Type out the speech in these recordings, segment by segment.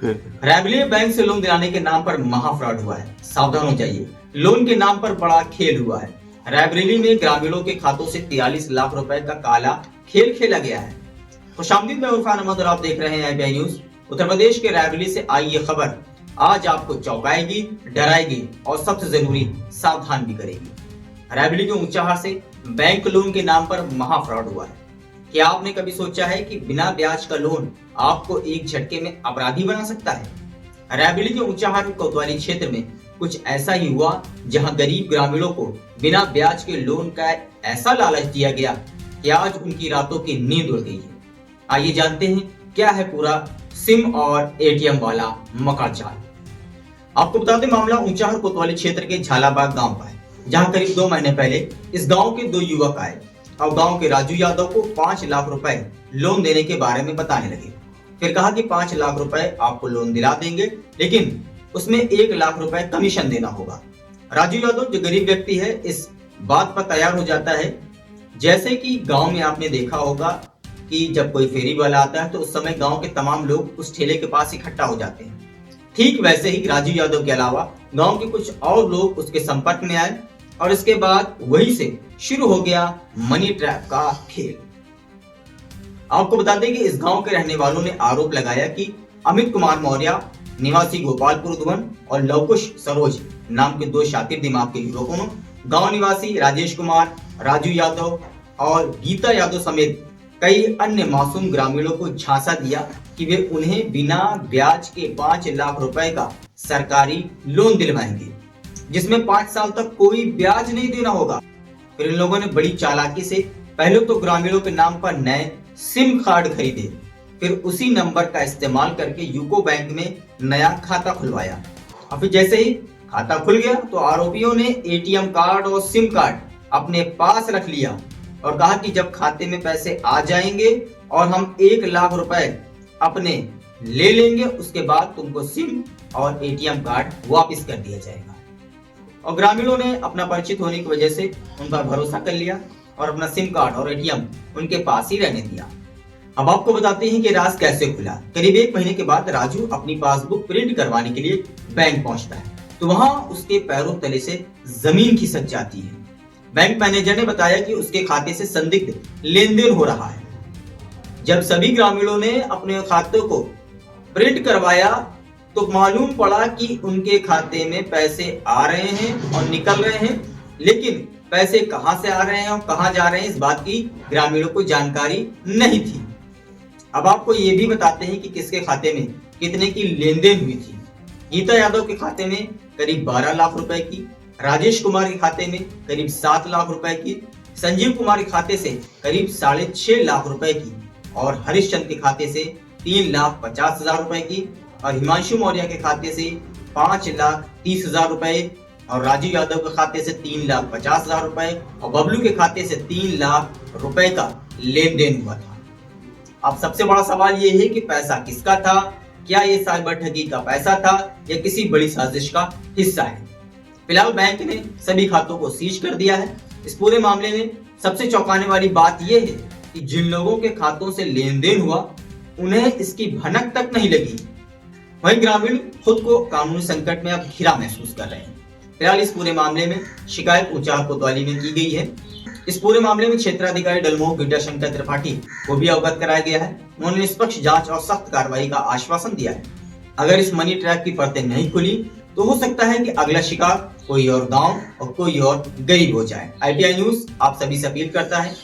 रैवली bank से loan दिलाने के नाम पर महाफ्रॉड हुआ है, सावधान हो जाइए। लोन के नाम पर बड़ा खेल हुआ है। रैवरेली में ग्रामीणों के खातों से 43 लाख रुपए का काला खेल खेला गया है। खुशामदीद, मैं इरफान अहमद और आप देख रहे हैं IBI न्यूज। उत्तर प्रदेश के रैवरेली से आई ये खबर आज आपको चौंकाएगी, डराएगी और सबसे जरूरी सावधान भी करेगी। रैवरेली के ऊंचाहार से बैंक लोन के नाम पर महाफ्रॉड हुआ है। क्या आपने कभी सोचा है कि बिना ब्याज का लोन आपको एक झटके में अपराधी बना सकता है? रैवरेली के ऊंचाहार कोतवाली क्षेत्र में कुछ ऐसा ही हुआ, जहां गरीब ग्रामीणों को बिना ब्याज के लोन का ऐसा लालच दिया गया कि आज उनकी रातों की नींद उड़ गई है। आइए जानते हैं क्या है पूरा सिम और ATM वाला मकाचाल। आपको बता दें, मामला ऊंचाहार कोतवाली क्षेत्र के झालाबाग गांव का है, जहां करीब 2 महीने पहले इस गांव के 2 युवक आए और गांव के राजू यादव को 5 लाख रुपए लोन देने के बारे में बताने लगे। फिर कहा कि 5 लाख रुपए आपको लोन दिला देंगे, लेकिन उसमें 1 लाख रुपए कमीशन देना होगा। राजू यादव जो गरीब व्यक्ति है, इस बात पर तैयार हो जाता है। जैसे कि गांव में आपने देखा होगा कि जब कोई फेरी वाला आता है तो उस समय गांव के तमाम लोग उस ठेले के पास इकट्ठा हो जाते हैं। ठीक वैसे ही राजू यादव के अलावा गांव के कुछ और लोग उसके संपर्क में आए और इसके बाद वहीं से शुरू हो गया मनी ट्रैप का खेल। आपको बता दें कि इस गांव के रहने वालों ने आरोप लगाया कि अमित कुमार मौर्य निवासी गोपालपुर धुवन और लवकुश सरोज नाम के 2 शातिर दिमाग के युवकों ने गांव निवासी राजेश कुमार, राजू यादव और गीता यादव समेत कई अन्य मासूम ग्रामीणों को झांसा दिया कि वे उन्हें बिना ब्याज के 5 लाख रुपए का सरकारी लोन दिलवाएंगे, जिसमें 5 साल तक कोई ब्याज नहीं देना होगा। फिर इन लोगों ने बड़ी चालाकी से पहले तो ग्रामीणों के नाम पर नए सिम कार्ड खरीदे, फिर उसी नंबर का इस्तेमाल करके यूको बैंक में नया खाता खुलवाया। और फिर जैसे ही खाता खुल गया तो आरोपियों ने ATM कार्ड और सिम कार्ड अपने पास रख लिया और कहा कि जब खाते में पैसे आ जाएंगे और हम 1 लाख रुपए अपने ले लेंगे, उसके बाद तुमको सिम और ATM कार्ड वापस कर दिया जाएगा। और ग्रामीणों ने अपना परिचित होने की वजह से उन पर भरोसा कर लिया और अपना सिम कार्ड और ATM उनके पास ही रहने दिया। अब आपको बताते हैं कि राज कैसे खुला। करीब 1 महीने के बाद राजू अपनी पासबुक प्रिंट करवाने के लिए बैंक पहुंचता है तो वहां उसके पैरों तले से जमीन खिसक जाती है। बैंक मैनेजर ने बताया कि उसके खाते से संदिग्ध लेन देन हो रहा है। जब सभी ग्रामीणों ने अपने खातों को प्रिंट करवाया तो मालूम पड़ा कि उनके खाते में पैसे आ रहे हैं और निकल रहे हैं, लेकिन पैसे कहां से आ रहे हैं और कहां जा रहे हैं इस बात की ग्रामीणों को जानकारी नहीं थी। अब आपको ये भी बताते हैं कि किसके खाते में कितने की लेन देन हुई थी। गीता यादव के खाते में करीब 12 लाख रुपए की, राजेश कुमार के खाते में करीब 7 लाख रुपए की, संजीव कुमार के खाते से करीब 6.5 लाख रुपए की और हरिश्चंद्र के खाते से 3,50,000 रुपए की और हिमांशु मौर्य के खाते से 5,30,000 रुपए और राजू यादव के खाते से 3,50,000 रुपए और बबलू के खाते से 3 लाख रुपए का लेन देन हुआ था। अब सबसे बड़ा सवाल ये है कि पैसा किसका था? क्या ये साइबर ठगी का पैसा था या किसी बड़ी साजिश का हिस्सा है? फिलहाल बैंक ने सभी खातों को सीज कर दिया है। इस पूरे मामले में सबसे चौंकाने वाली बात यह है कि जिन लोगों के खातों से लेन देन हुआ उन्हें इसकी भनक तक नहीं लगी। वहीं ग्रामीण खुद को कानूनी संकट में अब घिरा महसूस कर रहे हैं। फिलहाल इस पूरे मामले में शिकायत ऊंचाहार कोतवाली में की गई है। इस पूरे मामले में क्षेत्राधिकारी डलमोह विद्याशंकर त्रिपाठी को भी अवगत कराया गया है। उन्होंने निष्पक्ष जांच और सख्त कार्रवाई का आश्वासन दिया है। अगर इस मनी ट्रैप की परतें नहीं खुली तो हो सकता है कि अगला शिकार कोई और गांव और कोई और गरीब हो जाए। IBI न्यूज आप सभी से अपील करता है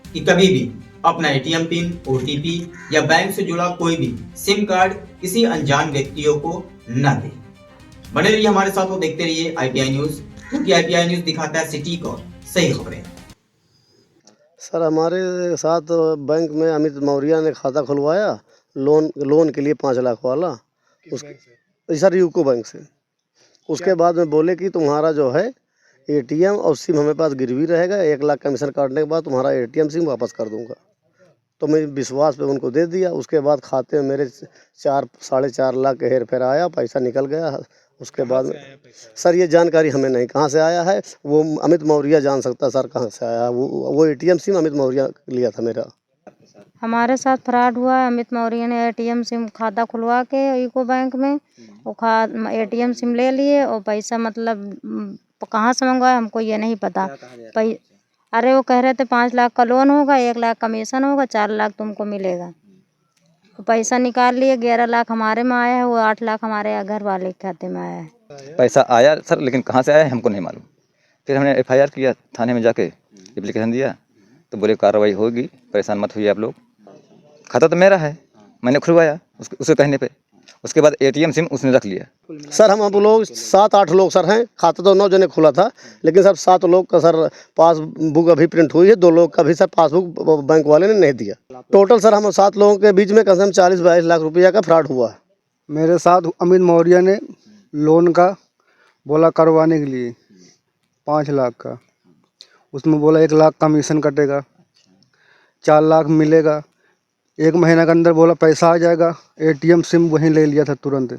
कि कभी भी अपना ATM पिन, OTP या बैंक से जुड़ा कोई भी सिम कार्ड किसी अनजान व्यक्तियों को न दें। बने रहिए हमारे साथ और देखते रहिए IBI न्यूज, क्योंकि IBI न्यूज दिखाता है सिटी को सही खबरें। सर, हमारे साथ बैंक में अमित मौर्य ने खाता खुलवाया लोन के लिए 5 लाख वाला। सर, यूको बैंक से। उसके बाद में बोले कि तुम्हारा जो है ATM और सिम हमें पास गिरवी रहेगा, 1 लाख कमीशन काटने के बाद तुम्हारा ATM सिम वापस कर दूंगा। तो मैं विश्वास पे उनको दे दिया। उसके बाद खाते में मेरे 4-4.5 लाख के हेर फेर आया, पैसा निकल गया। उसके बाद में सर ये जानकारी हमें नहीं कहाँ से आया है, वो अमित मौर्य जान सकता है सर कहाँ से आया। वो ATM सिम अमित मौर्य लिया था मेरा। हमारे साथ फ्रॉड हुआ है। अमित मौर्य ने एटीएम सिम खाता खुलवा के यूको बैंक में वो एटीएम सिम ले लिए और पैसा मतलब कहाँ से मंगवाया हमको ये नहीं पता। अरे वो कह रहे थे 5 लाख का लोन होगा, 1 लाख कमीशन होगा, 4 लाख तुमको मिलेगा। तो पैसा निकाल लिए, 11 लाख हमारे में आया है, वो 8 लाख हमारे घर वाले के खाते में आया है। पैसा आया सर, लेकिन कहाँ से आया है हमको नहीं मालूम। फिर हमने FIR किया, थाने में जाके एप्लीकेशन दिया, तो बोले कार्रवाई होगी, परेशान मत होइए आप लोग। खाता तो मेरा है, मैंने खुलवाया उसके कहने पे। उसके बाद ATM सिम उसने रख लिया। सर हम लोग 7-8 लोग सर हैं। खाता तो 9 जने खुला था, लेकिन सर 7 लोग का सर पासबुक अभी प्रिंट हुई है। 2 लोग का भी सर पासबुक बैंक वाले ने नहीं दिया। टोटल सर हम 7 लोगों के बीच में कम से कम 40-42 लाख रुपया का फ्रॉड हुआ है। मेरे साथ अमित मौर्य ने लोन का बोला करवाने के लिए 5 लाख का, उसमें बोला 1 लाख कमीशन कटेगा, 4 लाख मिलेगा। 1 महीना के अंदर बोला पैसा आ जाएगा। ATM सिम वहीं ले लिया था तुरंत।